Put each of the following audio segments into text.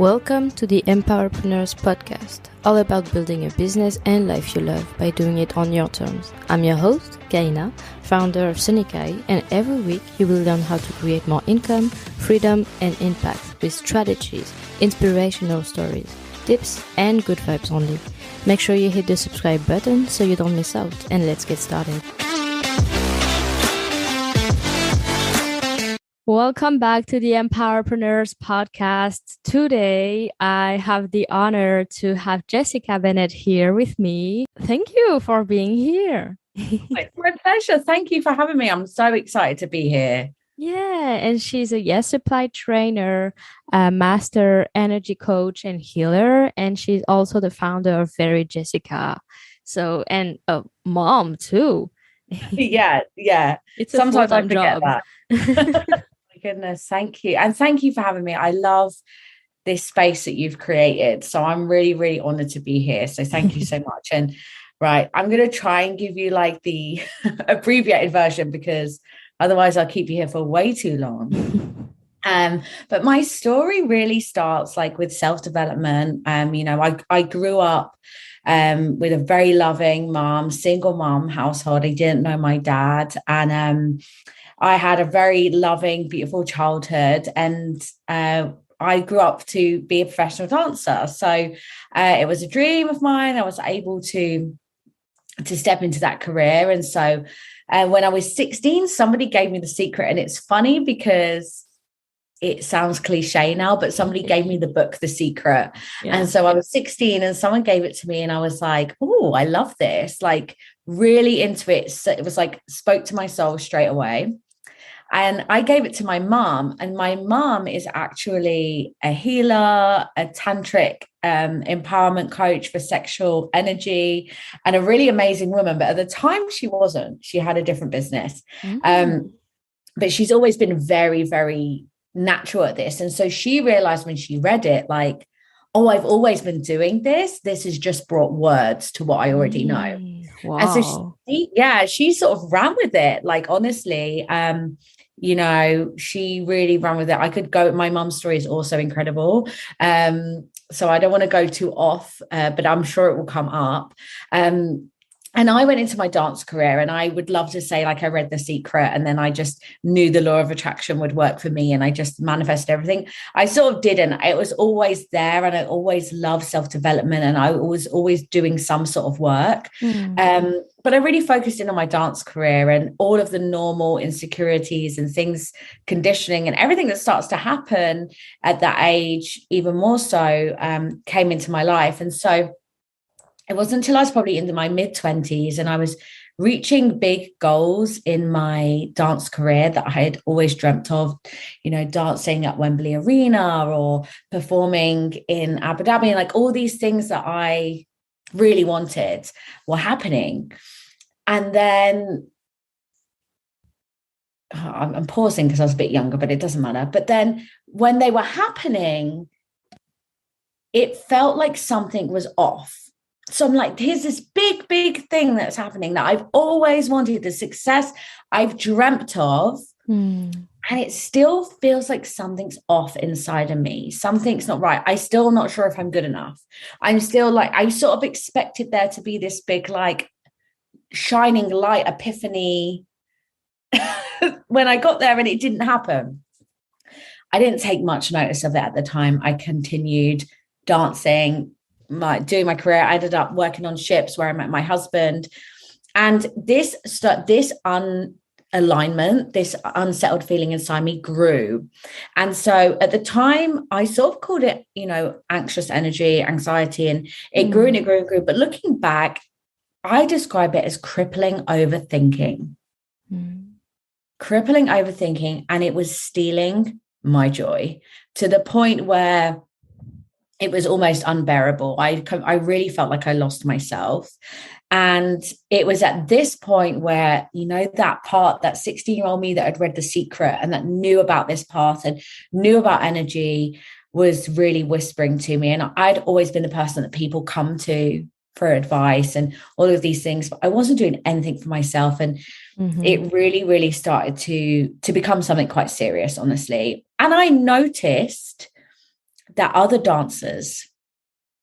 Welcome to the Empowerpreneurs Podcast, all about building a business and life you love by doing it on your terms. I'm your host, Kaina, founder of Sonikai, and every week you will learn how to create more income, freedom, and impact with strategies, inspirational stories, tips, and good vibes only. Make sure you hit the subscribe button so you don't miss out, and let's get started. Welcome back to the Empowerpreneurs Podcast. Today, I have the honor to have Jessica Bennett here with me. Thank you for being here. It's my pleasure. Thank you for having me. I'm so excited to be here. Yeah, and she's a Yes Applied trainer, a master energy coach and healer, and she's also the founder of VeryJessica. So, and a mom too. Yeah. It's sometimes I forget job. That. Goodness, thank you. And thank you for having me. I love this space that you've created. So I'm really, really honored to be here. So thank you so much. And right, I'm going to try and give you like the abbreviated version because otherwise I'll keep you here for way too long. But my story really starts like with self-development. I grew up with a very loving mom, single mom household. I didn't know my dad. And I had a very loving, beautiful childhood, and I grew up to be a professional dancer. So it was a dream of mine. I was able to step into that career. And so when I was 16, somebody gave me The Secret. And it's funny because it sounds cliche now, but somebody gave me the book, The Secret. Yeah. And so I was 16 and someone gave it to me and I was like, oh, I love this, like really into it. So it was like, spoke to my soul straight away. And I gave it to my mom, and my mom is actually a healer, a tantric empowerment coach for sexual energy, and a really amazing woman. But at the time she wasn't, she had a different business. But she's always been very, very natural at this. And so she realized when she read it, like, oh, I've always been doing this. This has just brought words to what I already know. Wow. And so she sort of ran with it. Like, honestly, she really ran with it. I could go, my mom's story is also incredible. So I don't want to go too off, but I'm sure it will come up. And I went into my dance career, and I would love to say like I read The Secret and then I just knew the law of attraction would work for me and I just manifested everything. I sort of didn't. It was always there, and I always loved self-development, and I was always doing some sort of work. But I really focused in on my dance career, and all of the normal insecurities and things, conditioning and everything that starts to happen at that age, even more so, came into my life. And so it wasn't until I was probably into my mid-20s and I was reaching big goals in my dance career that I had always dreamt of, dancing at Wembley Arena or performing in Abu Dhabi, and like all these things that I really wanted were happening. And then I'm pausing because I was a bit younger, but it doesn't matter. But then when they were happening, it felt like something was off. So I'm like, here's this big, big thing that's happening that I've always wanted, the success I've dreamt of. And it still feels like something's off inside of me. Something's not right. I'm still not sure if I'm good enough. I'm still like, I sort of expected there to be this big, like shining light epiphany when I got there, and it didn't happen. I didn't take much notice of it at the time. I continued dancing, doing my career. I ended up working on ships where I met my husband, and this unalignment, this unsettled feeling inside me grew. And so at the time I sort of called it, anxious energy, anxiety, and it grew and it grew and grew. But looking back, I describe it as crippling overthinking. Crippling overthinking, and it was stealing my joy to the point where it was almost unbearable. I really felt like I lost myself. And it was at this point where, that part, that 16-year-old me that had read The Secret and that knew about this path and knew about energy was really whispering to me. And I'd always been the person that people come to for advice and all of these things, but I wasn't doing anything for myself. And it really, really started to become something quite serious, honestly. And I noticed that other dancers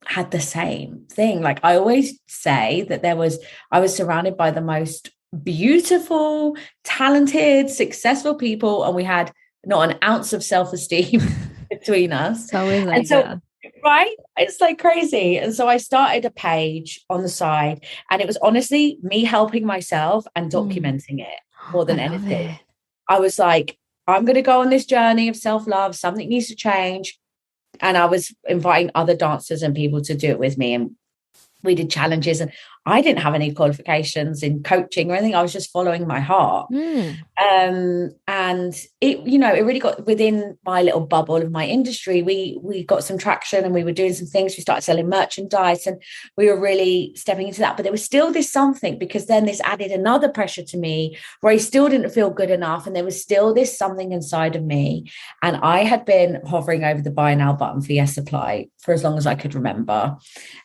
had the same thing. Like I always say that I was surrounded by the most beautiful, talented, successful people, and we had not an ounce of self-esteem between us. It's always like And so, that. right? It's like crazy. And so I started a page on the side, and it was honestly me helping myself and documenting it more than I love anything. it. I was like, I'm going to go on this journey of self-love. Something needs to change. And I was inviting other dancers and people to do it with me. And we did challenges, and I didn't have any qualifications in coaching or anything. I was just following my heart. And it, it really got within my little bubble of my industry. We got some traction, and we were doing some things. We started selling merchandise, and we were really stepping into that. But there was still this something, because then this added another pressure to me where I still didn't feel good enough. And there was still this something inside of me. And I had been hovering over the buy now button for Yes Supply for as long as I could remember.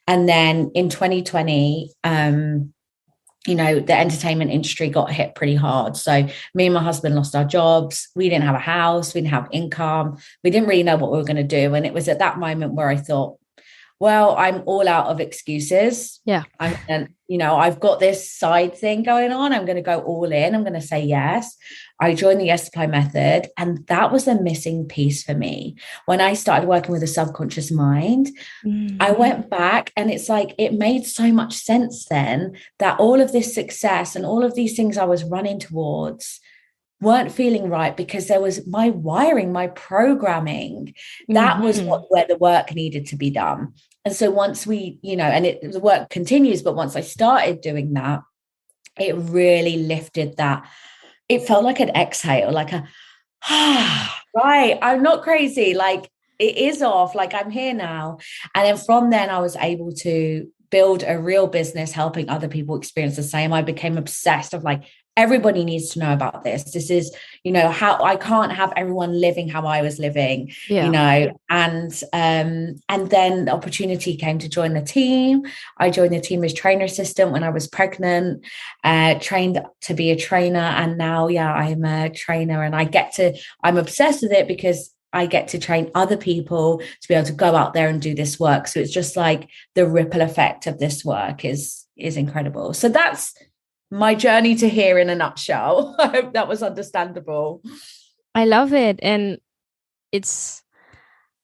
And then in 2020, the entertainment industry got hit pretty hard. So me and my husband lost our jobs. We didn't have a house. We didn't have income. We didn't really know what we were going to do. And it was at that moment where I thought, well, I'm all out of excuses. Yeah. I've got this side thing going on. I'm going to go all in. I'm going to say yes. I joined the Yes Supply method. And that was a missing piece for me. When I started working with the subconscious mind, I went back, and it's like, it made so much sense then that all of this success and all of these things I was running towards weren't feeling right, because there was my wiring, my programming. That was where the work needed to be done. And so once we, the work continues, but once I started doing that, it really lifted that. It felt like an exhale, like right, I'm not crazy. Like, it is off. Like, I'm here now. And then from then I was able to build a real business, helping other people experience the same. I became obsessed of like, everybody needs to know about this. This is, how I can't have everyone living how I was living, and then the opportunity came to join the team. I joined the team as trainer assistant when I was pregnant, trained to be a trainer. And now, I'm a trainer, and I'm obsessed with it because I get to train other people to be able to go out there and do this work. So it's just like the ripple effect of this work is incredible. So that's my journey to here in a nutshell. I hope that was understandable. I love it. And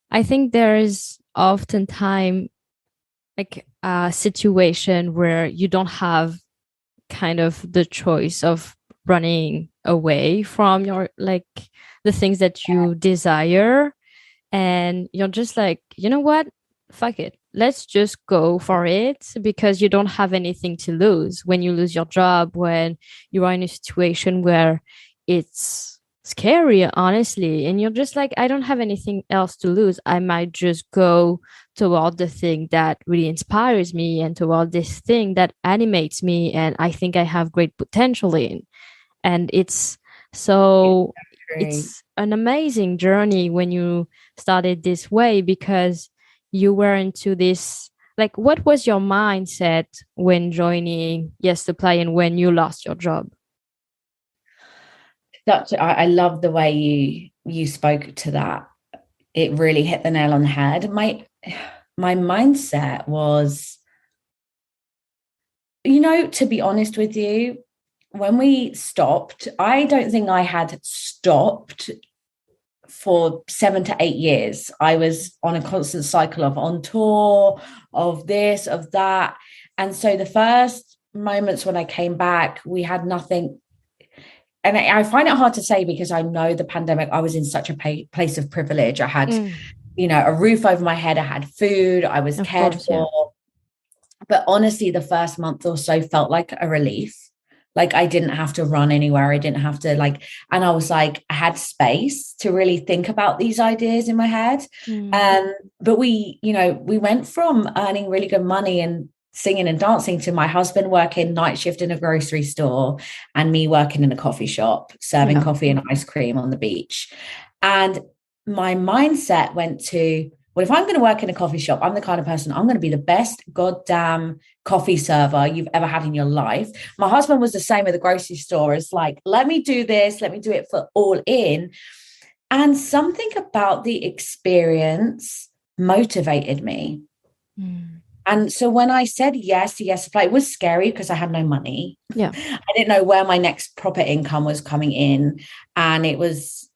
I think there is oftentimes like a situation where you don't have kind of the choice of running away from your, like, the things that you desire. And you're just like, you know what? Fuck it. Let's just go for it, because you don't have anything to lose when you lose your job, when you are in a situation where it's scary, honestly. And you're just like, I don't have anything else to lose. I might just go toward the thing that really inspires me and toward this thing that animates me, and I think I have great potential in. And it's an amazing journey when you started this way, because you were into this, like, what was your mindset when joining Yes Supply and when you lost your job? I love the way you spoke to that. It really hit the nail on the head. My mindset was, to be honest with you, when we stopped, I don't think I had stopped for 7 to 8 years. I was on a constant cycle of on tour, of this, of that. And so the first moments when I came back, we had nothing. And I find it hard to say, because I know the pandemic, I was in such a place of privilege. I had, a roof over my head. I had food. I was cared for. Yeah. But honestly, the first month or so felt like a relief. Like, I didn't have to run anywhere. I didn't have to and I was like, I had space to really think about these ideas in my head. But we went from earning really good money and singing and dancing to my husband working night shift in a grocery store and me working in a coffee shop, serving coffee and ice cream on the beach. And my mindset went to, well, if I'm going to work in a coffee shop, I'm the kind of person, I'm going to be the best goddamn coffee server you've ever had in your life. My husband was the same with the grocery store. It's like, let me do this. Let me do it for all in. And something about the experience motivated me. And so when I said yes to Yes Supply, it was scary because I had no money. Yeah. I didn't know where my next proper income was coming in. And it was,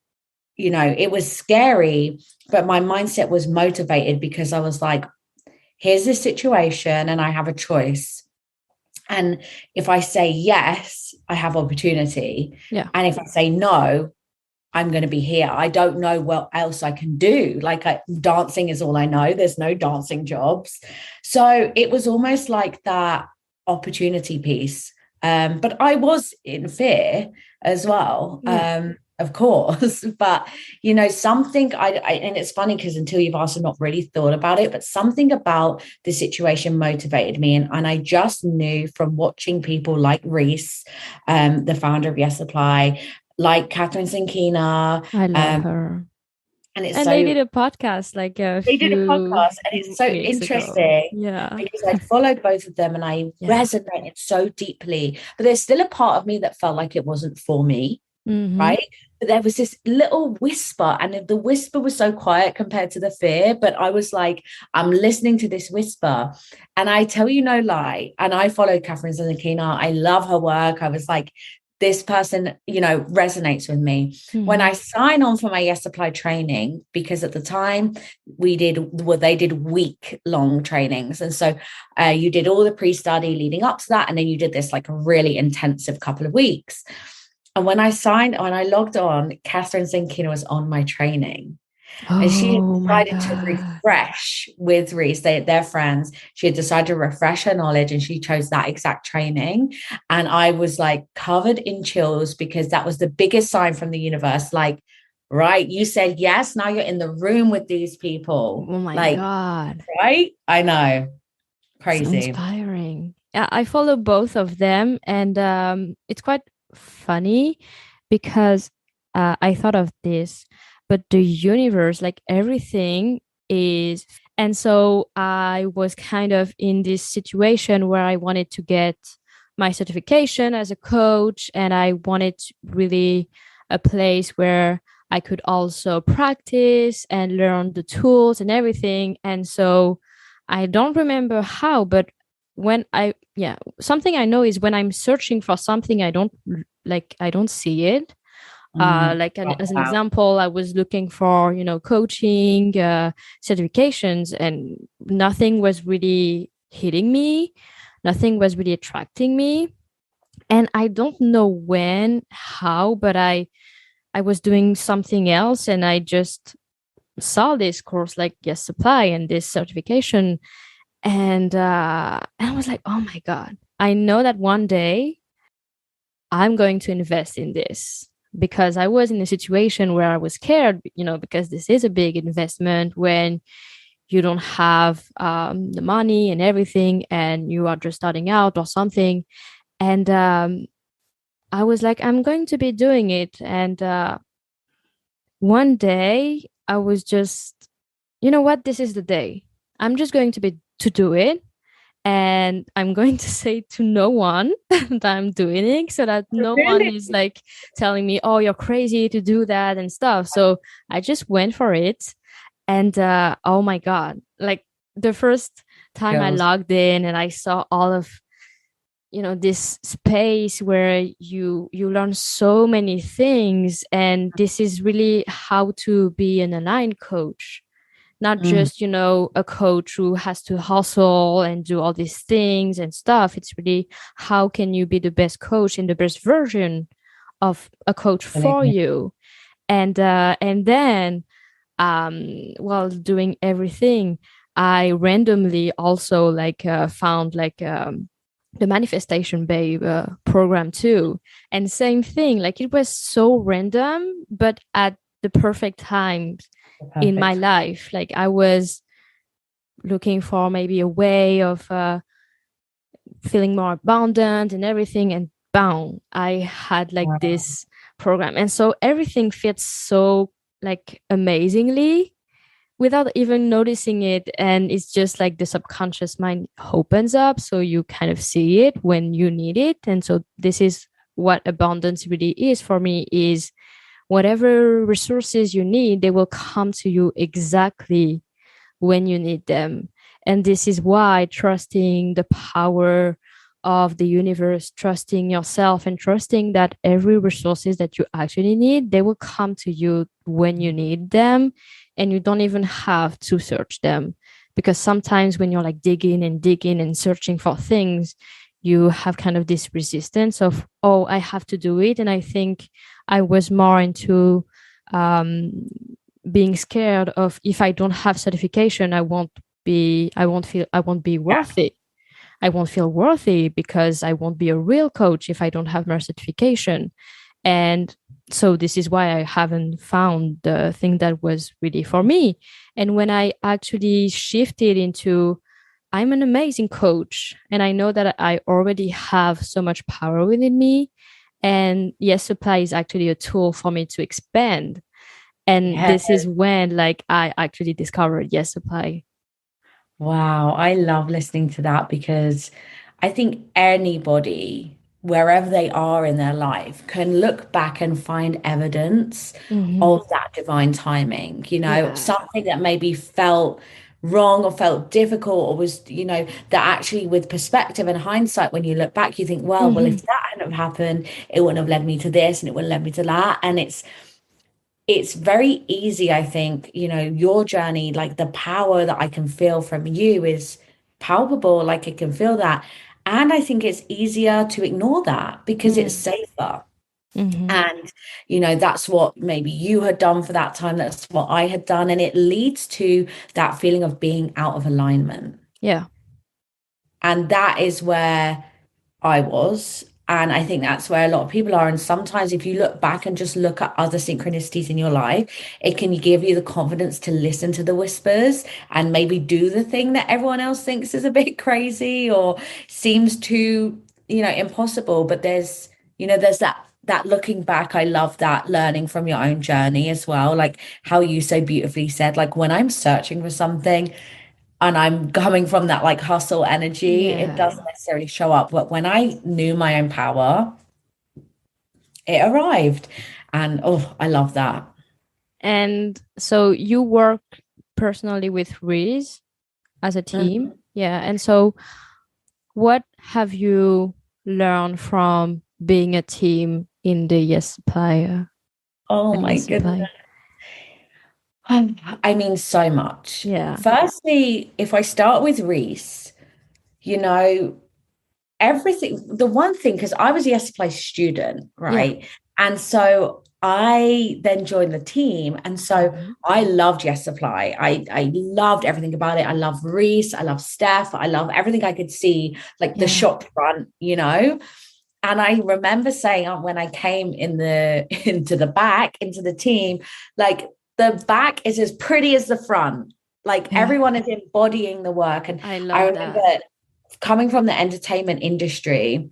it was scary, but my mindset was motivated because I was like, here's the situation and I have a choice. And if I say yes, I have opportunity. Yeah. And if I say no, I'm going to be here. I don't know what else I can do. Like dancing is all I know. There's no dancing jobs. So it was almost like that opportunity piece. But I was in fear as well, of course. But, something and it's funny because until you've asked, I've not really thought about it, but something about the situation motivated me. And I just knew from watching people like Reese, the founder of Yes Supply, like Catherine Sinkina. I love her. And they did a podcast they did a podcast, and it's so interesting. Yeah. Because I followed both of them and I resonated so deeply. But there's still a part of me that felt like it wasn't for me. Right. But there was this little whisper, and the whisper was so quiet compared to the fear. But I was like, I'm listening to this whisper. And I tell you no lie. And I followed Catherine Sinkina. I love her work. I was like, this person, resonates with me. When I sign on for my Yes Supply training, because at the time they did week-long trainings. And so you did all the pre-study leading up to that. And then you did this like a really intensive couple of weeks. And when I logged on, Catherine Sinkina was on my training. And she had decided to refresh with Reese. They're friends. She had decided to refresh her knowledge, and she chose that exact training. And I was like covered in chills because that was the biggest sign from the universe. Like, right, you said yes. Now you're in the room with these people. Oh my God. Right? I know. Crazy. So inspiring. Yeah, I follow both of them. And it's quite funny because I thought of this. But the universe, like everything is. And so I was kind of in this situation where I wanted to get my certification as a coach. And I wanted really a place where I could also practice and learn the tools and everything. And so I don't remember how, but something I know is when I'm searching for something, I don't see it. As an example, I was looking for, coaching, certifications, and nothing was really hitting me. Nothing was really attracting me. And I don't know how, but I was doing something else, and I just saw this course like Yes Supply and this certification. And I was like, oh my God, I know that one day I'm going to invest in this. Because I was in a situation where I was scared, because this is a big investment when you don't have the money and everything, and you are just starting out or something. And I was like, I'm going to be doing it. And one day I was just, you know what, this is the day. I'm just going to do it. And I'm going to say to no one that I'm doing it, so that no one is like telling me, oh, you're crazy to do that and stuff. So I just went for it. And oh my God, like the first time I logged in and I saw all of, this space where you learn so many things. And this is really how to be an aligned coach. Not just, a coach who has to hustle and do all these things and stuff. It's really how can you be the best coach and the best version of a coach for you. And then while doing everything, I randomly also found the Manifestation Babe program too. And same thing, it was so random, but at the perfect time in my life. I was looking for maybe a way of feeling more abundant and everything, and boom, I had this program. And so everything fits so amazingly without even noticing it. And it's just the subconscious mind opens up, so you kind of see it when you need it. And so this is what abundance really is for me, is whatever resources you need, they will come to you exactly when you need them. And this is why trusting the power of the universe, trusting yourself, and trusting that every resources that you actually need, they will come to you when you need them, and you don't even have to search them. Because sometimes when you're like digging and searching for things, you have kind of this resistance of, oh, I have to do it. And I think I was more into being scared of, if I don't have certification, I won't be worthy. I won't feel worthy because I won't be a real coach if I don't have my certification. And so this is why I haven't found the thing that was really for me. And when I actually shifted into, I'm an amazing coach, and I know that I already have so much power within me, and Yes Supply is actually a tool for me to expand. And this is when like I actually discovered Yes Supply. Wow, I love listening to that, because I think anybody, wherever they are in their life, can look back and find evidence of that divine timing, something that maybe felt wrong or felt difficult, or was, that actually, with perspective and hindsight, when you look back, you think, well, if that hadn't have happened, it wouldn't have led me to this, and it wouldn't led me to that. And it's very easy, I think, your journey, like the power that I can feel from you is palpable, like I can feel that. And I think it's easier to ignore that because it's safer. And, that's what maybe you had done for that time. That's what I had done. And it leads to that feeling of being out of alignment. Yeah. And that is where I was. And I think that's where a lot of people are. And sometimes if you look back and just look at other synchronicities in your life, it can give you the confidence to listen to the whispers and maybe do the thing that everyone else thinks is a bit crazy or seems too, impossible. But there's that looking back. I love that, learning from your own journey as well. Like how you so beautifully said, like when I'm searching for something, and I'm coming from that like hustle energy, it doesn't necessarily show up. But when I knew my own power, it arrived. And I love that. And so you work personally with Reese as a team. Yeah. And so what have you learned from being a team in the Yes Supply? Oh my goodness. I mean, so much. Yeah. Firstly, if I start with Reese, everything, the one thing, because I was a Yes Supply student, right? Yeah. And so I then joined the team. And so I loved Yes Supply. I loved everything about it. I love Reese. I love Steph. I love everything I could see, like the shop front, And I remember saying when I came into the team, like, the back is as pretty as the front. Like everyone is embodying the work. And I remember coming from the entertainment industry,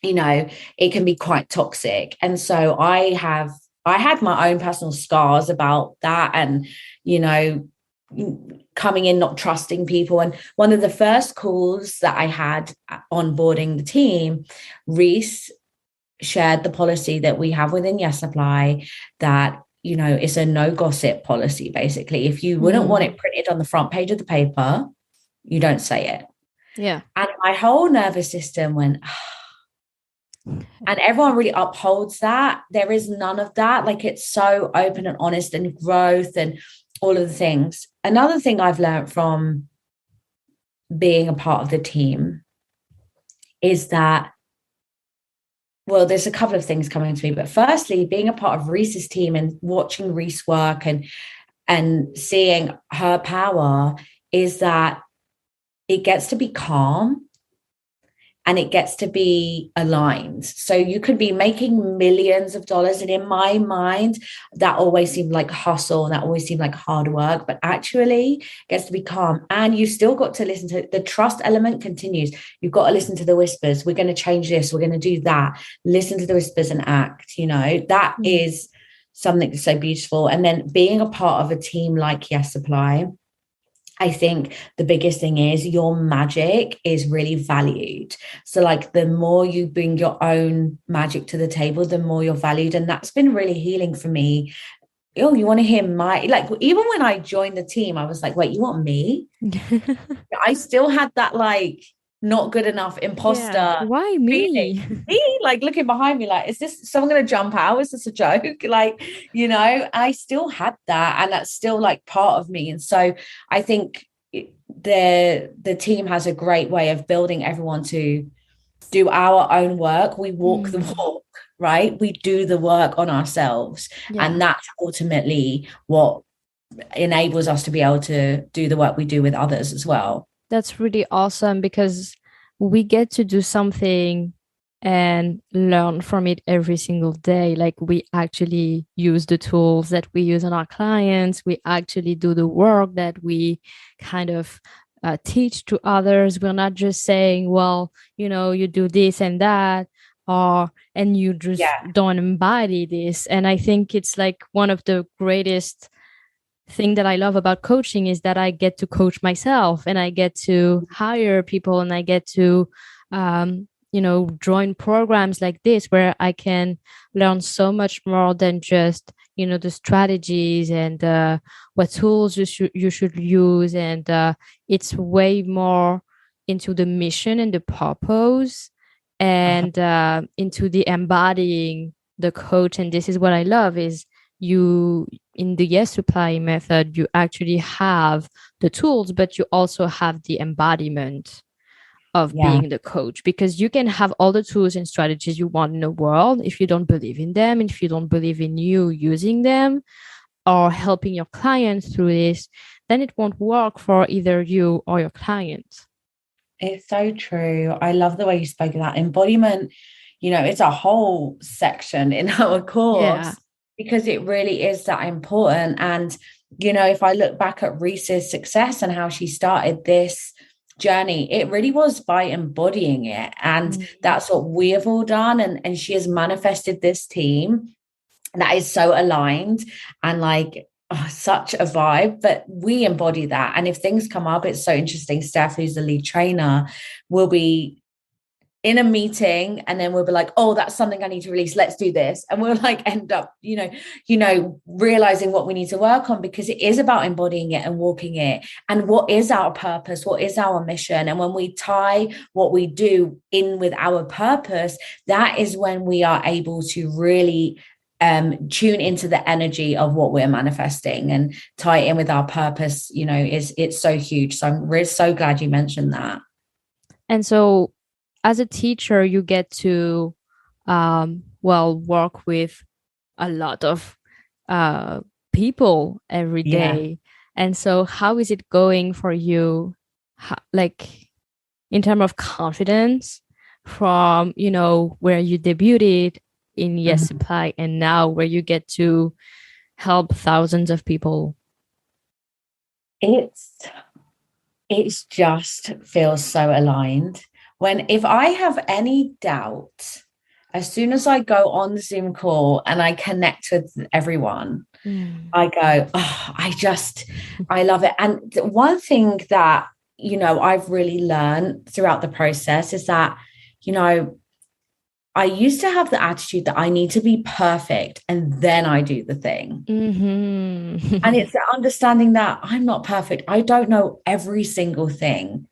it can be quite toxic. And so I had my own personal scars about that, and, coming in, not trusting people. And one of the first calls that I had onboarding the team, Reese shared the policy that we have within Yes Supply, that it's a no gossip policy. Basically, if you wouldn't want it printed on the front page of the paper, you don't say it. Yeah. And my whole nervous system went, and everyone really upholds that. There is none of that. Like, it's so open and honest and growth and all of the things. Another thing I've learned from being a part of the team is that, well, there's a couple of things coming to me, but firstly, being a part of Reese's team and watching Reese work and seeing her power is that it gets to be calm and it gets to be aligned. So you could be making millions of dollars. And in my mind, that always seemed like hustle and that always seemed like hard work, but actually it gets to be calm. And you still got to listen to the trust element continues. You've got to listen to the whispers. We're going to change this. We're going to do that. Listen to the whispers and act, that is something that's so beautiful. And then being a part of a team like Yes Supply, I think the biggest thing is your magic is really valued. So like the more you bring your own magic to the table, the more you're valued. And that's been really healing for me, oh, you want to hear like, even when I joined the team, I was like, wait, you want me? I still had that like not good enough Yeah. imposter Why feeling. me? Me, like looking behind me, like, is this someone going to jump out? Is this a joke? Like, I still had that, and that's still like part of me. And so I think the team has a great way of building everyone to do our own work. We walk the walk, right? We do the work on ourselves. Yeah. And that's ultimately what enables us to be able to do the work we do with others as well. That's really awesome because we get to do something and learn from it every single day. Like we actually use the tools that we use on our clients. We actually do the work that we kind of teach to others. We're not just saying, well, you do this and that, and you just don't embody this. And I think it's like one of the greatest thing that I love about coaching is that I get to coach myself, and I get to hire people, and I get to, join programs like this where I can learn so much more than just, the strategies and what tools you should use. And it's way more into the mission and the purpose and into the embodying the coach. And this is what I love is you in the Yes Supply method, you actually have the tools, but you also have the embodiment of being the coach, because you can have all the tools and strategies you want in the world. If you don't believe in them, if you don't believe in you using them or helping your clients through this, then it won't work for either you or your clients. It's so true. I love the way you spoke of that embodiment. It's a whole section in our course because it really is that important. And, if I look back at Reese's success and how she started this journey, it really was by embodying it. And that's what we have all done. And she has manifested this team that is so aligned and like, such a vibe, but we embody that. And if things come up, it's so interesting. Steph, who's the lead trainer, will be in a meeting and then we'll be like, oh, that's something I need to release. Let's do this. And we'll like end up, realizing what we need to work on, because it is about embodying it and walking it. And what is our purpose? What is our mission? And when we tie what we do in with our purpose, that is when we are able to really tune into the energy of what we're manifesting and tie it in with our purpose. It's so huge. So I'm really so glad you mentioned that. And so as a teacher, you get to work with a lot of people every day. And so how is it going for you, like in terms of confidence from where you debuted in Yes Supply and now where you get to help thousands of people? It's just feels so aligned. If I have any doubt, as soon as I go on the Zoom call and I connect with everyone, I go, oh, I love it. And one thing that, I've really learned throughout the process is that, I used to have the attitude that I need to be perfect and then I do the thing. And it's the understanding that I'm not perfect. I don't know every single thing.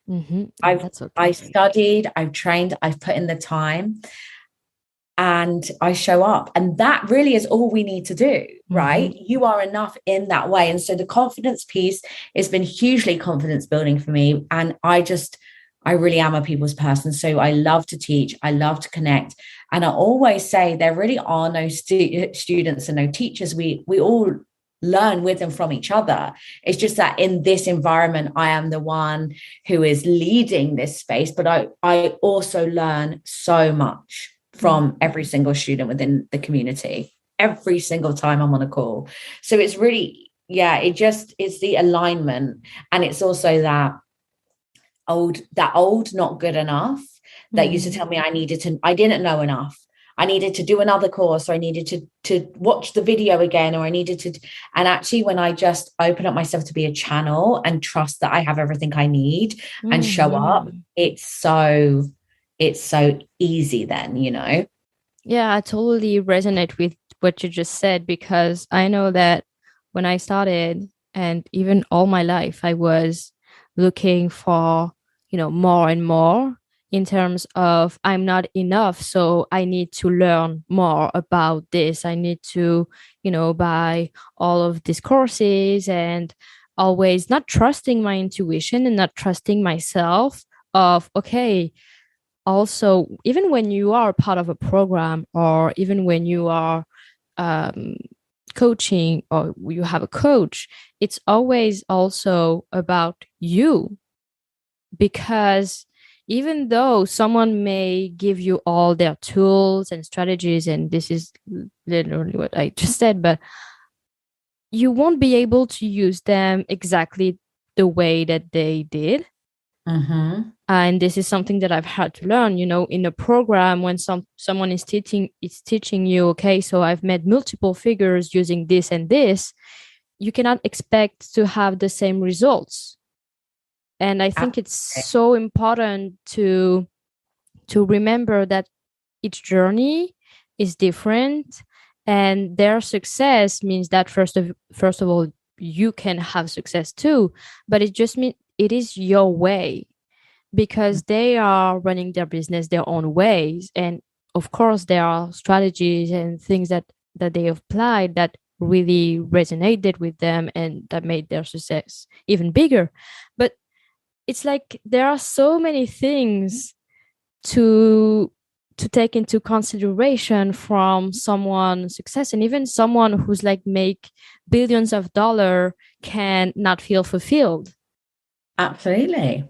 I studied, I've trained, I've put in the time and I show up. And that really is all we need to do, right? You are enough in that way. And so the confidence piece has been hugely confidence building for me. And I really am a people's person. So I love to teach. I love to connect. And I always say there really are no students and no teachers. We all learn with and from each other. It's just that in this environment, I am the one who is leading this space, but I also learn so much from every single student within the community, every single time I'm on a call. So it's really, it's the alignment. And it's also that old not good enough that used to tell me I didn't know enough. I needed to do another course, or I needed to watch the video again, or I needed to. And actually, when I just open up myself to be a channel and trust that I have everything I need and show up, it's so easy then, Yeah, I totally resonate with what you just said, because I know that when I started, and even all my life, I was looking for, more and more in terms of I'm not enough. So I need to learn more about this. I need to, buy all of these courses, and always not trusting my intuition and not trusting myself of, okay, also, even when you are part of a program, or even when you are um, coaching, or you have a coach, it's always also about you. Because even though someone may give you all their tools and strategies, and this is literally what I just said, but you won't be able to use them exactly the way that they did. Mm-hmm. And this is something that I've had to learn, in a program. When someone is teaching you, okay, so I've made multiple figures using this and this, you cannot expect to have the same results. And I think it's so important to remember that each journey is different, and their success means that first of all, you can have success too, but it just means it is your way, because they are running their business their own ways. And of course, there are strategies and things that they applied that really resonated with them and that made their success even bigger. But it's like there are so many things to take into consideration from someone's success. And even someone who's like make billions of dollars can not feel fulfilled. Absolutely.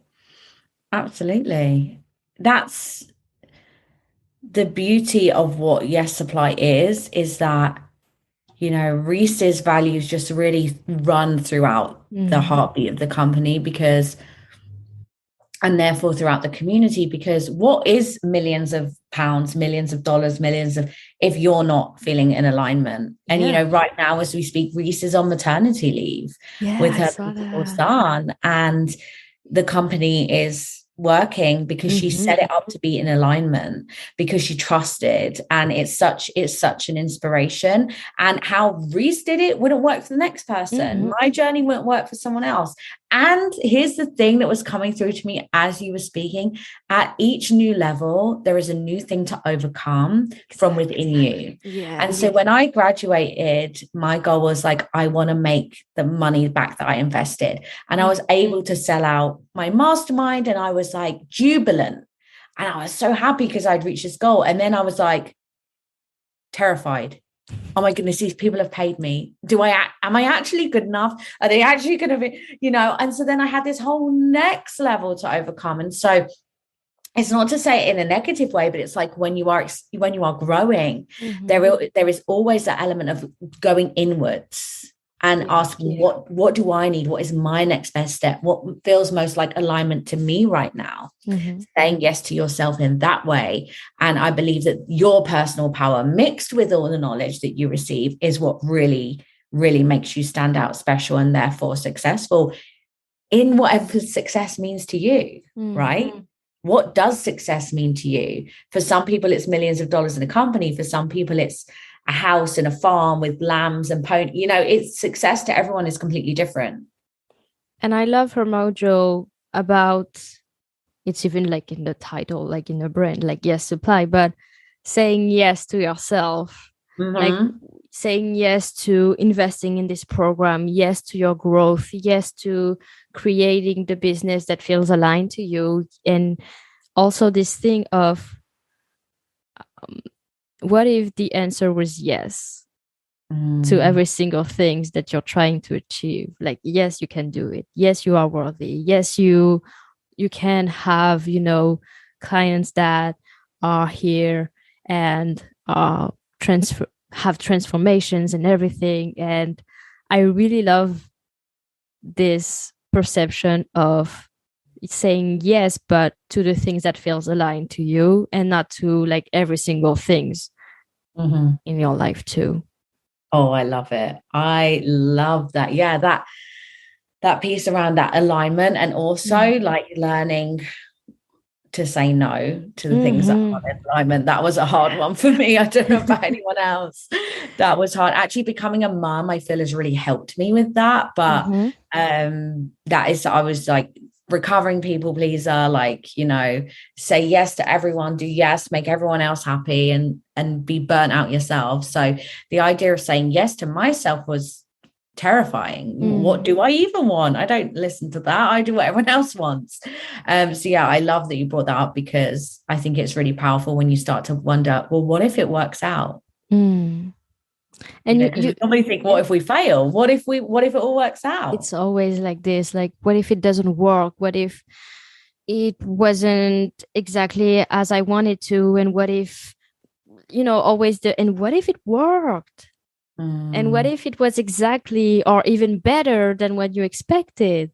That's the beauty of what Yes Supply is that, Reese's values just really run throughout the heartbeat of the company, and therefore throughout the community, because what is millions of pounds, millions of dollars, if you're not feeling in alignment? And, right now, as we speak, Reese is on maternity leave with her beautiful son, and the company is working because she set it up to be in alignment, because she trusted. And it's such an inspiration. And how Reese did it wouldn't work for the next person. My journey wouldn't work for someone else. And here's the thing that was coming through to me as you were speaking: at each new level, there is a new thing to overcome from within you. And so when I graduated, my goal was like, I want to make the money back that I invested. And I was able to sell out my mastermind, and I was like jubilant. And I was so happy because I'd reached this goal. And then I was like terrified. Oh my goodness, these people have paid me. Am I actually good enough? Are they actually going to be, And so then I had this whole next level to overcome. And so it's not to say it in a negative way, but it's like when you are growing, there is always that element of going inwards and asking, what do I need? What is my next best step? What feels most like alignment to me right now? Saying yes to yourself in that way. And I believe that your personal power mixed with all the knowledge that you receive is what really, really makes you stand out special, and therefore successful in whatever success means to you, right? What does success mean to you? For some people, it's millions of dollars in a company. For some people, it's a house and a farm with lambs and pony. It's success to everyone is completely different. And I love her mojo about, it's even like in the title, like in the brand, like Yes Supply, but saying yes to yourself, like saying yes to investing in this program, yes to your growth, yes to creating the business that feels aligned to you. And also this thing of what if the answer was yes to every single thing that you're trying to achieve? Like, yes, you can do it. Yes, you are worthy. Yes, you can have, clients that are here and have transformations and everything. And I really love this perception of saying yes, but to the things that feels aligned to you, and not to like every single things in your life too. Oh, I love it. I love that. Yeah, that piece around that alignment, and also like learning to say no to the things that Mm-hmm. aren't in alignment. That was a hard one for me. I don't know about anyone else. That was hard. Actually, becoming a mom, I feel, has really helped me with that. But Mm-hmm. I was like recovering people pleaser, like, you know, say yes to everyone, do yes, make everyone else happy, and be burnt out yourself. So the idea of saying yes to myself was terrifying. What do I even want? I don't listen to that. I do what everyone else wants. So yeah, I love that you brought that up, because I think it's really powerful when you start to wonder, well, what if it works out? Mm. And Because we normally think, what if we fail? What if it all works out? it's always like this, like, what if it doesn't work? What if it wasn't exactly as I wanted to? And what if, always and what if it worked? And what if it was exactly or even better than what you expected?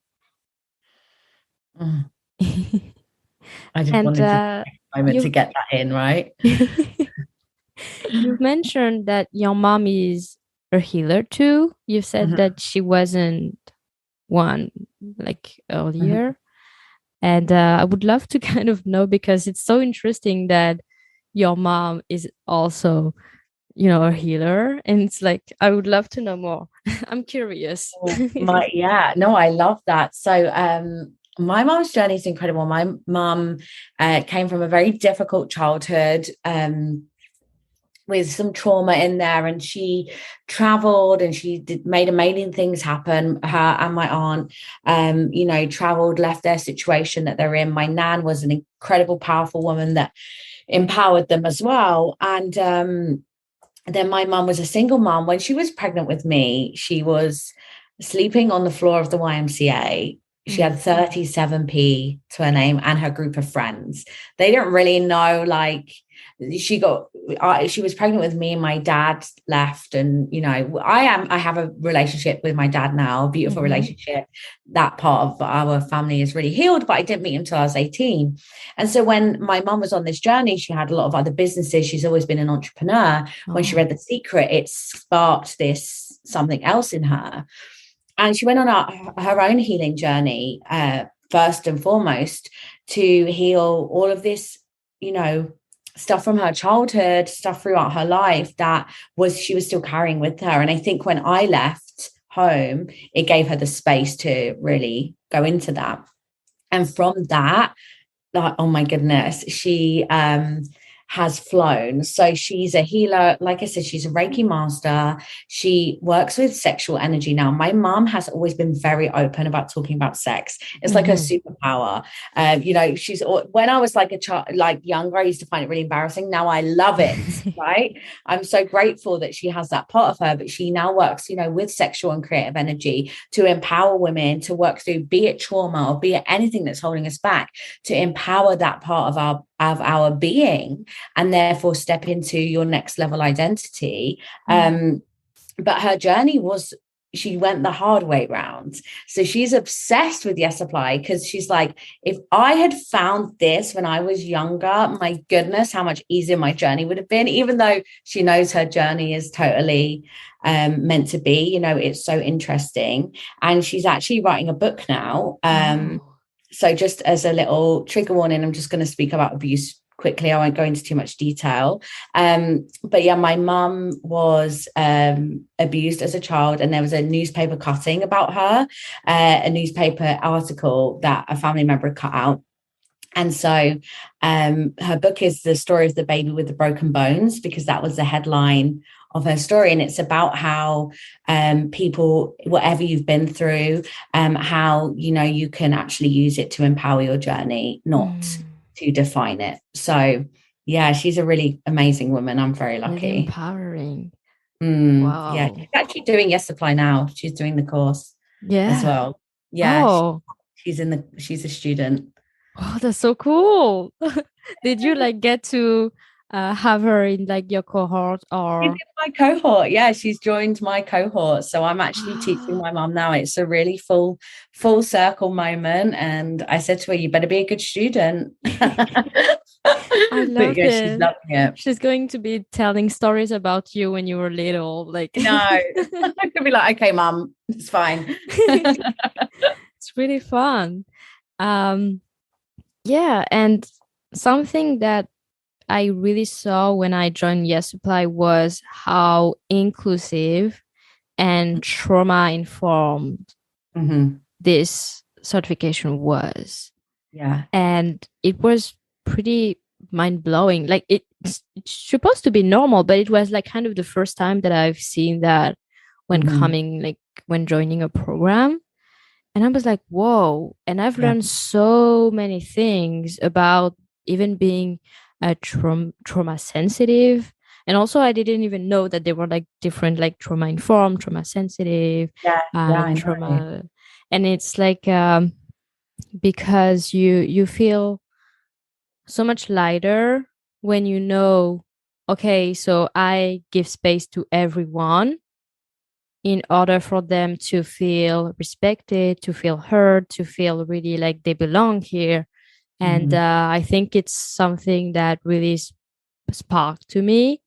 I just And wanted to take a moment to get that in, right? You mentioned that your mom is a healer too. You said that she wasn't one like earlier. And I would love to kind of know, because it's so interesting that your mom is also, a healer. And it's like, I would love to know more. I'm curious. I love that. So my mom's journey is incredible. My mom came from a very difficult childhood, with some trauma in there, and she traveled and she made amazing things happen. Her and my aunt, traveled, left their situation that they're in. My nan was an incredible, powerful woman that empowered them as well. And then my mum was a single mom. When she was pregnant with me, she was sleeping on the floor of the YMCA. She had 37p to her name and her group of friends. They didn't really know, like, she was pregnant with me, and my dad left. And, I have a relationship with my dad now, a beautiful relationship. That part of our family is really healed, but I didn't meet him until I was 18. And so when my mom was on this journey, she had a lot of other businesses. She's always been an entrepreneur. When she read The Secret, it sparked something else in her. And she went on her own healing journey, first and foremost, to heal all of this, stuff from her childhood, stuff throughout her life that she was still carrying with her. And I think when I left home, it gave her the space to really go into that. And from that, like, oh my goodness, she has flown. So she's a healer. Like I said, she's a Reiki master. She works with sexual energy now. My mom has always been very open about talking about sex. It's like her superpower. When I was like a child, like younger, I used to find it really embarrassing. Now I love it, right? I'm so grateful that she has that part of her, but she now works, with sexual and creative energy to empower women to work through, be it trauma or be it anything that's holding us back, to empower that part of our being, and therefore step into your next level identity. But her journey she went the hard way round. So she's obsessed with Yes Apply, because she's like, if I had found this when I was younger, my goodness, how much easier my journey would have been, even though she knows her journey is totally meant to be. It's so interesting. And she's actually writing a book now. So just as a little trigger warning, I'm just going to speak about abuse quickly. I won't go into too much detail. But yeah, my mum was abused as a child, and there was a newspaper cutting about her, a newspaper article that a family member had cut out. And so her book is The Story of the Baby with the Broken Bones, because that was the headline of her story. And it's about how people, whatever you've been through, how, you can actually use it to empower your journey, not to define it. So yeah, she's a really amazing woman. I'm very lucky. Really empowering. Wow. Yeah, she's actually doing Yes Apply now. She's doing the course as well. Yeah. She's a student. Oh, that's so cool. Did you get to have her in your cohort, or? She's in my cohort. Yeah, she's joined my cohort. So I'm actually teaching my mom now. It's a really full circle moment. And I said to her, you better be a good student. I love it. She's loving it. She's going to be telling stories about you when you were little. No, I could be like, okay, mom, it's fine. It's really fun. Yeah. And something that I really saw when I joined Yes Supply was how inclusive and trauma informed this certification was. Yeah. And it was pretty mind blowing. Like it's supposed to be normal, but it was like kind of the first time that I've seen that when when joining a program. And I was like, whoa. And I've learned so many things about even being trauma sensitive. And also, I didn't even know that there were like different, like trauma informed, trauma sensitive, I know. trauma. And it's like, because you feel so much lighter when you know, okay, so I give space to everyone in order for them to feel respected, to feel heard, to feel really like they belong here. And I think it's something that really sparked to me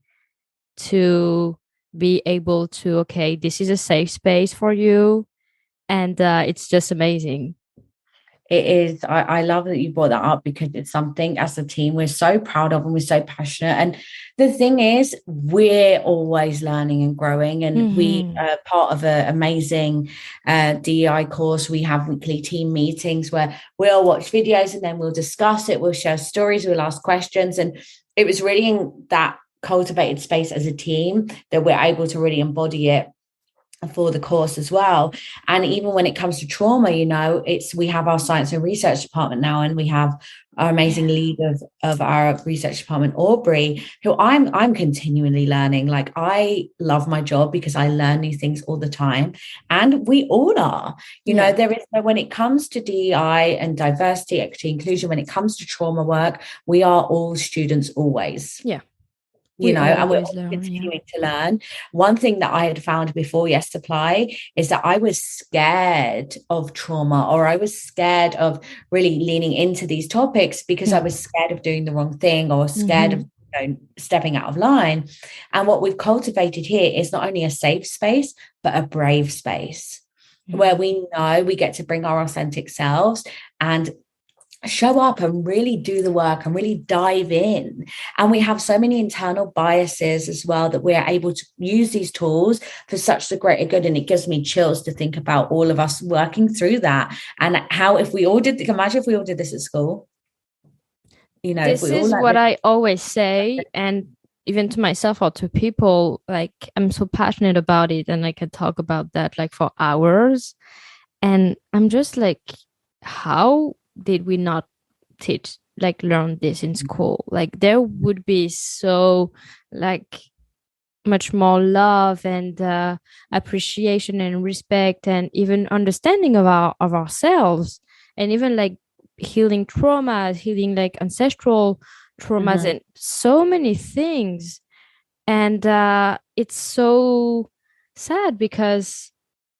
to be able to, okay, this is a safe space for you. And it's just amazing. It is. I love that you brought that up because it's something as a team we're so proud of and we're so passionate. And the thing is, we're always learning and growing. And we are part of an amazing DEI course. We have weekly team meetings where we'll watch videos and then we'll discuss it. We'll share stories. We'll ask questions. And it was really in that cultivated space as a team that we're able to really embody it for the course as well. And even when it comes to trauma, we have our science and research department now, and we have our amazing lead of our research department, Aubrey, who I'm continually learning. Like, I love my job because I learn new things all the time, and we all are. There is, when it comes to DEI and diversity, equity, inclusion, when it comes to trauma work, we are all students always. Yeah. And we're continuing to learn. One thing that I had found before Yes Supply is that I was scared of trauma, or I was scared of really leaning into these topics because I was scared of doing the wrong thing, or scared of stepping out of line. And what we've cultivated here is not only a safe space, but a brave space where we know we get to bring our authentic selves and show up and really do the work and really dive in. And we have so many internal biases as well that we're able to use these tools for such the greater good. And it gives me chills to think about all of us working through that, and how if we all did, imagine if we all did this at school. This is what I always say, and even to myself or to people, like, I'm so passionate about it and I can talk about that like for hours. And I'm just like, how did we not learn this in school? Like, there would be so like much more love and appreciation and respect and even understanding of ourselves, and even like healing traumas, healing like ancestral traumas, and so many things. And it's so sad because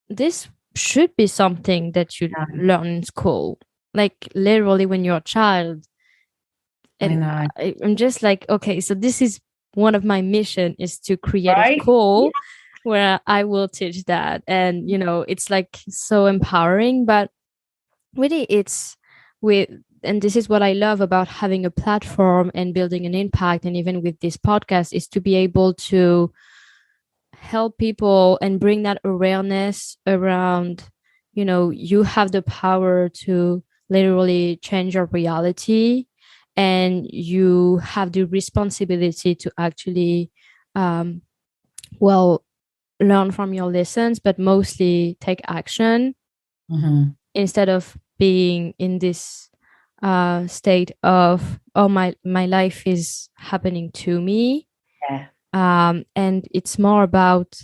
this should be something that you learn in school, like literally when you're a child. And I'm just like, okay, so this is one of my mission, is to create a school where I will teach that. And it's like so empowering. But really, and this is what I love about having a platform and building an impact, and even with this podcast, is to be able to help people and bring that awareness around, you have the power to literally change your reality, and you have the responsibility to actually learn from your lessons, but mostly take action, instead of being in this state of, oh, my life is happening to me. And it's more about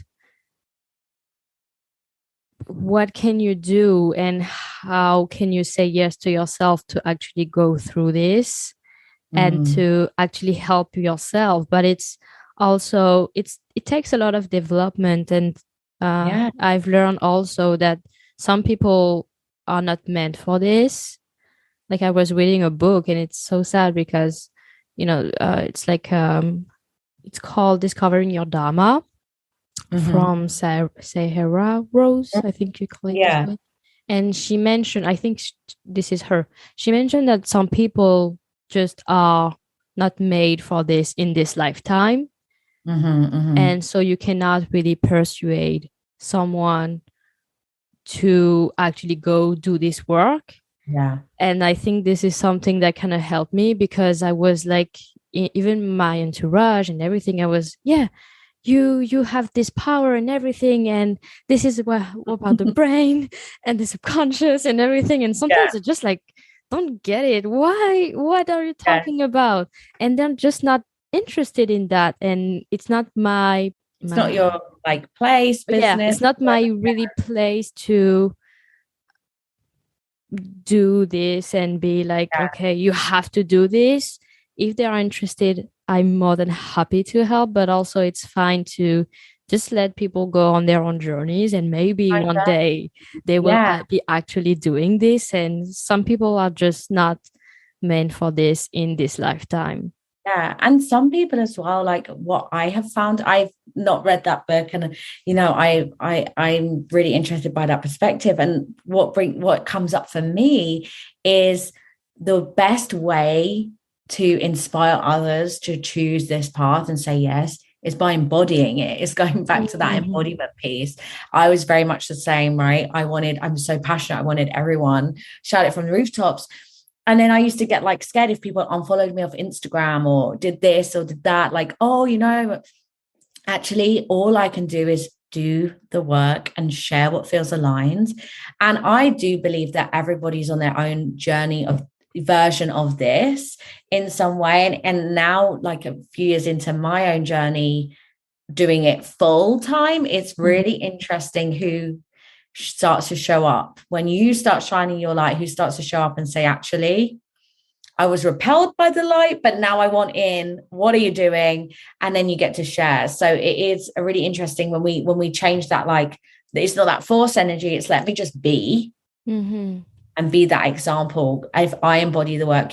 what can you do and how can you say yes to yourself to actually go through this and to actually help yourself. But it's also, it takes a lot of development. And I've learned also that some people are not meant for this. Like, I was reading a book, and it's so sad because, it's like, it's called Discovering Your Dharma, from Sahara Rose, I think you call it this way. And she mentioned, I think this is her, she mentioned that some people just are not made for this in this lifetime. And so you cannot really persuade someone to actually go do this work. Yeah. And I think this is something that kind of helped me, because I was like, even my entourage and everything, I was, you have this power and everything, and this is what about the brain and the subconscious and everything. And sometimes it's just like, don't get it. Why? What are you talking about? And they're just not interested in that. And it's not it's not your like place, business. It's not my really place to do this and be like, okay, you have to do this. If they are interested, I'm more than happy to help, but also it's fine to just let people go on their own journeys, and maybe one day they will be actually doing this. And some people are just not meant for this in this lifetime. Yeah. And some people as well, like what I have found, I've not read that book, and I'm really interested by that perspective. And what comes up for me is the best way to inspire others to choose this path and say yes is by embodying it. It's going back to that embodiment piece. I was very much the same, right? I'm so passionate. I wanted everyone shout it from the rooftops. And then I used to get like scared if people unfollowed me off Instagram or did this or did that. Like, actually all I can do is do the work and share what feels aligned. And I do believe that everybody's on their own journey of version of this in some way. And now, like a few years into my own journey, doing it full time, it's really interesting who starts to show up when you start shining your light, who starts to show up and say, actually, I was repelled by the light, but now I want in. What are you doing? And then you get to share. So it is a really interesting when we change that, like, it's not that force energy. It's let me just be and be that example. If I embody the work,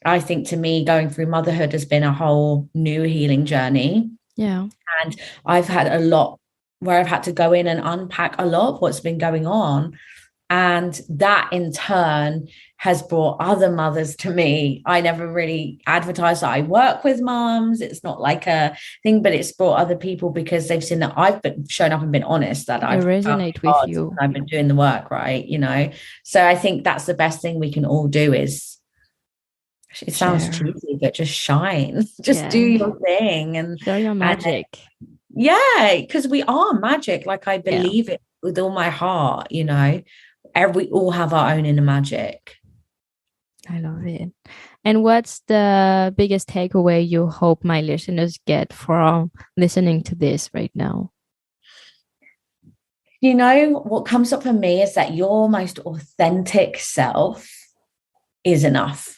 I think to me, going through motherhood has been a whole new healing journey. Yeah. And I've had a lot where I've had to go in and unpack a lot of what's been going on. And that in turn has brought other mothers to me. I never really advertised that I work with moms. It's not like a thing, but it's brought other people because they've seen that I've been shown up and been honest, that I resonate with you. I've been doing the work, right? So I think that's the best thing we can all do is, it sounds cheesy, but just shine, just do your thing and share your magic. Because we are magic. Like I believe it with all my heart, we all have our own inner magic. I love it. And what's the biggest takeaway you hope my listeners get from listening to this right now? What comes up for me is that your most authentic self is enough.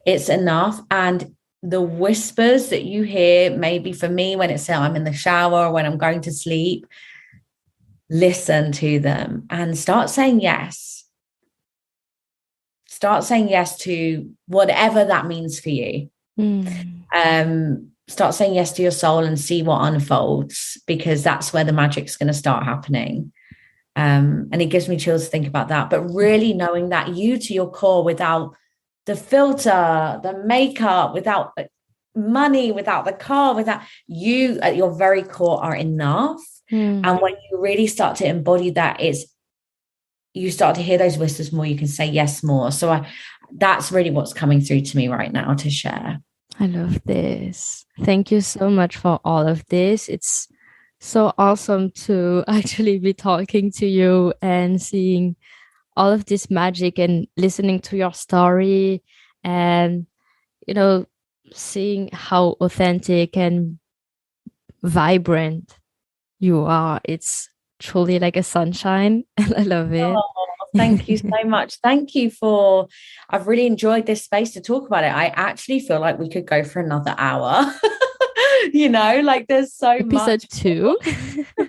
It's enough. And the whispers that you hear, maybe for me, when it's I'm in the shower or when I'm going to sleep, listen to them and start saying yes. Start saying yes to whatever that means for you. Start saying yes to your soul and see what unfolds, because that's where the magic's going to start happening. And it gives me chills to think about that. But really knowing that you to your core, without the filter, the makeup, without money, without the car, without you at your very core are enough. And when you really start to embody that, you start to hear those whispers more, you can say yes more. So that's really what's coming through to me right now to share. I love this. Thank you so much for all of this. It's so awesome to actually be talking to you and seeing all of this magic and listening to your story and, seeing how authentic and vibrant you are. It's truly like a sunshine, and I love it. Thank you so much. Thank you I've really enjoyed this space to talk about it. I actually feel like we could go for another hour. Like there's so much. Episode 2.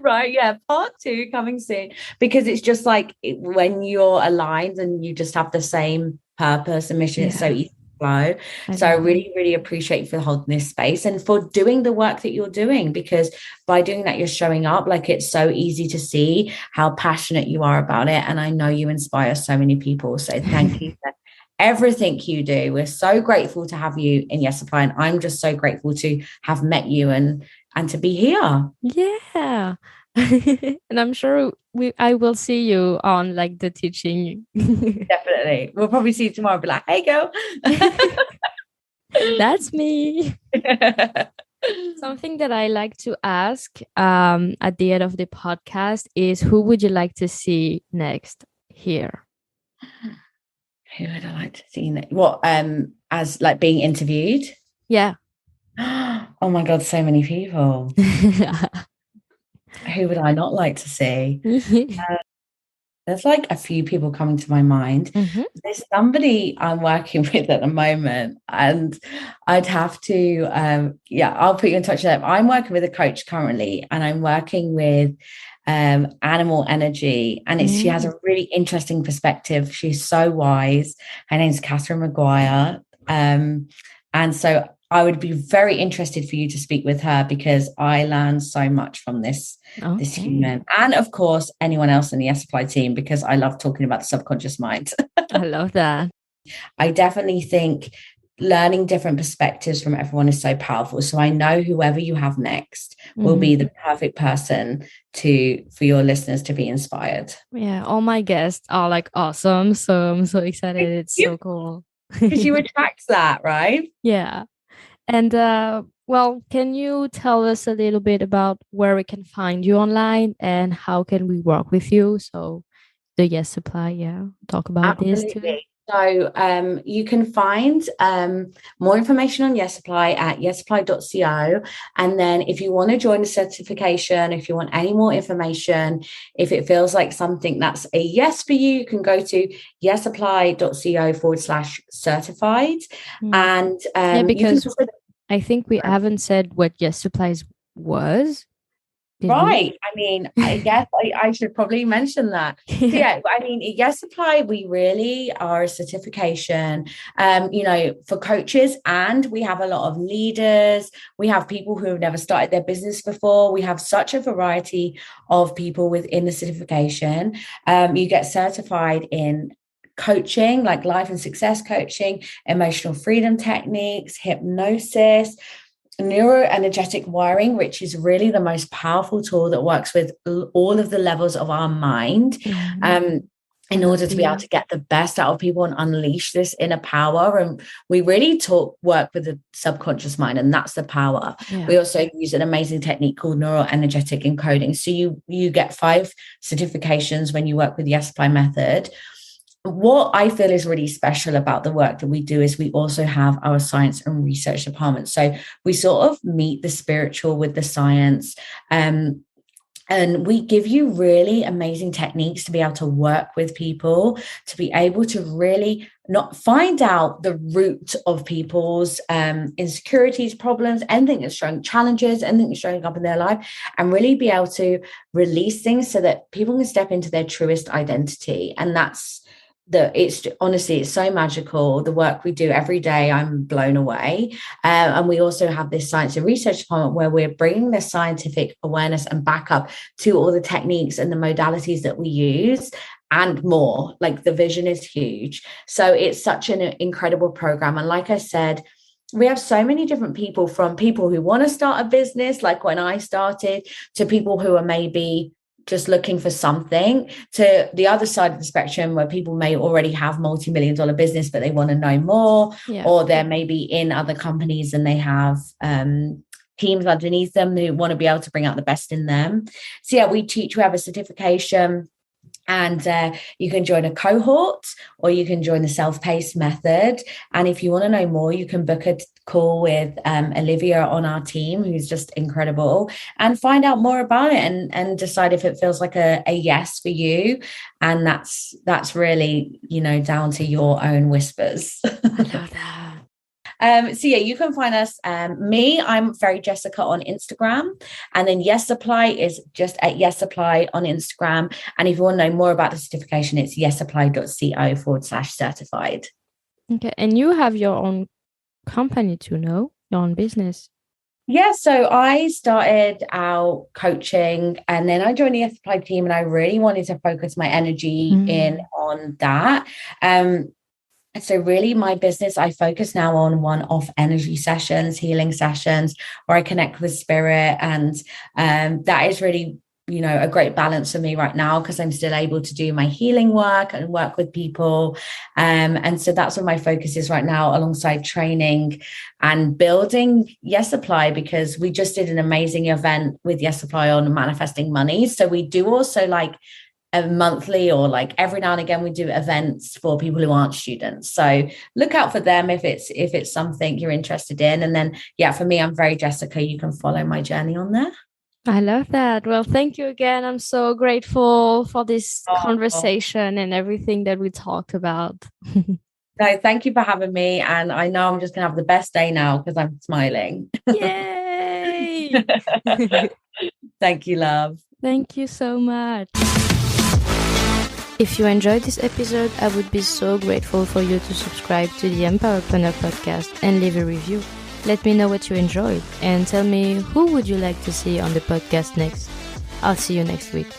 Right. Yeah. Part 2 coming soon, because it's just like when you're aligned and you just have the same purpose and mission, it's so easy to flow. So I really, really appreciate you for holding this space and for doing the work that you're doing, because by doing that, you're showing up. Like it's so easy to see how passionate you are about it. And I know you inspire so many people. So thank you for everything you do. We're so grateful to have you in Yes Apply, and I'm just so grateful to have met you and to be here. Yeah. And I'm sure I will see you on like the teaching. Definitely. We'll probably see you tomorrow. Be like, hey, girl. That's me. Something that I like to ask at the end of the podcast is, who would you like to see next here? Who would I like to see next? What, as like being interviewed? Yeah. Oh my God, so many people. Who would I not like to see? There's like a few people coming to my mind. Mm-hmm. There's somebody I'm working with at the moment, and I'd have to, I'll put you in touch with them. I'm working with a coach currently, and I'm working with animal energy, and she has a really interesting perspective. She's so wise. Her name's Catherine Maguire. And so I would be very interested for you to speak with her, because I learned so much from this human, and of course anyone else in the Yes Apply team, because I love talking about the subconscious mind. I love that. I definitely think learning different perspectives from everyone is so powerful. So I know whoever you have next will be the perfect person for your listeners to be inspired. Yeah, all my guests are like awesome. So I'm so excited. It's so cool. Because you attract that, right? Yeah. And well, can you tell us a little bit about where we can find you online and how can we work with you? So the Yes Apply, talk about this too. So you can find more information on Yes Apply at yesapply.co. And then if you want to join the certification, if you want any more information, if it feels like something that's a yes for you, you can go to yesapply.co/certified. And because I think we haven't said what Yes Apply was. Right. I mean, I guess I should probably mention that. So yeah, I mean, Yes Apply, we really are a certification, for coaches, and we have a lot of leaders. We have people who have never started their business before. We have such a variety of people within the certification. You get certified in coaching, like life and success coaching, emotional freedom techniques, hypnosis, neuroenergetic wiring, which is really the most powerful tool that works with all of the levels of our mind, in order to be able to get the best out of people and unleash this inner power. And we really work with the subconscious mind, and that's the power. We also use an amazing technique called neuroenergetic encoding. So you get 5 certifications when you work with the Yes Apply method. What I feel is really special about the work that we do is we also have our science and research department. So we sort of meet the spiritual with the science, and we give you really amazing techniques to be able to work with people, to be able to really not find out the root of people's insecurities, problems, anything that's showing challenges, anything that's showing up in their life, and really be able to release things so that people can step into their truest identity. And it's so magical. The work we do every day, I'm blown away. And we also have this science and research department where we're bringing the scientific awareness and backup to all the techniques and the modalities that we use and more. Like, the vision is huge. So it's such an incredible program. And like I said, we have so many different people, from people who want to start a business, like when I started, to people who are maybe just looking for something, to the other side of the spectrum where people may already have multi-million-dollar business, but they want to know more, or they're maybe in other companies and they have teams underneath them who want to be able to bring out the best in them. So yeah, we have a certification, and you can join a cohort, or you can join the self-paced method. And if you want to know more, you can book a call with Olivia on our team, who's just incredible, and find out more about it and decide if it feels like a yes for you. And that's really, down to your own whispers. I love that. So yeah, you can find us. I'm VeryJessica on Instagram, and then Yes Apply is just at Yes Apply on Instagram. And if you want to know more about the certification, it's yesapply.co/certified. Okay, and you have your own company too, no? Your own business. Yeah, so I started out coaching, and then I joined the Yes Apply team, and I really wanted to focus my energy in on that. So really my business, I focus now on one-off energy sessions, healing sessions, where I connect with spirit. And that is really, a great balance for me right now, because I'm still able to do my healing work and work with people. And so that's where my focus is right now, alongside training and building Yes Supply, because we just did an amazing event with Yes Supply on manifesting money. So we do also like a monthly, or like every now and again, we do events for people who aren't students. So look out for them if it's something you're interested in. And then, for me, I'm VeryJessica. You can follow my journey on there. I love that. Well, thank you again. I'm so grateful for this conversation and everything that we talked about. No, thank you for having me. And I know I'm just going to have the best day now because I'm smiling. Yay! Thank you, love. Thank you so much. If you enjoyed this episode, I would be so grateful for you to subscribe to the Empowerpreneur Podcast and leave a review. Let me know what you enjoyed and tell me who would you like to see on the podcast next. I'll see you next week.